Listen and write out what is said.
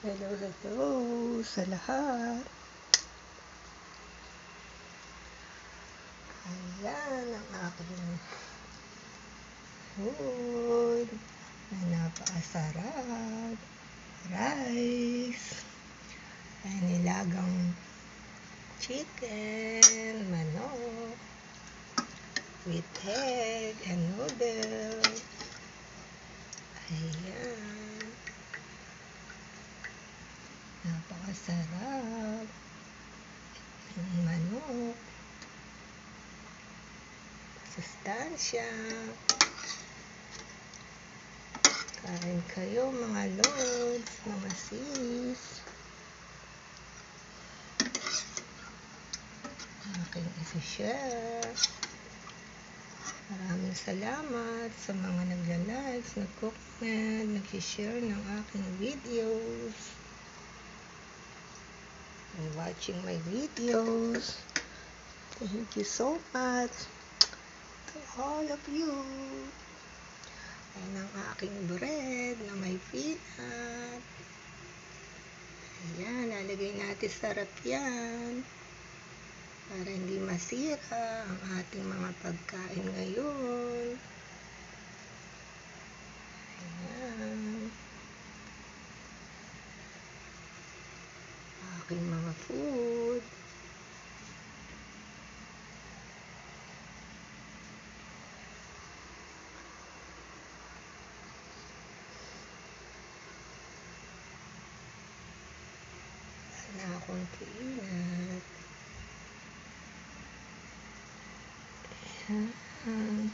Hello sa lahat. Ayan ang aking food na napakasarap. Rice, ay nilagang chicken, manok, with egg and noodles. Ayan. Napakasarap. Yung manok. Sustansya. Kain kayo mga lods, mga sis. Aking isi-share. Maraming salamat sa mga nagla-likes, nag-comment, nag-share ng aking videos. And watching my videos. Thank you so much to all of you. Ayan ang aking bread na may peanut. Ayan, lalagay natin sa rafyan para hindi masira ang ating mga pagkain ngayon. Ayan. Aking mga food. Na akong peanut. Ayan.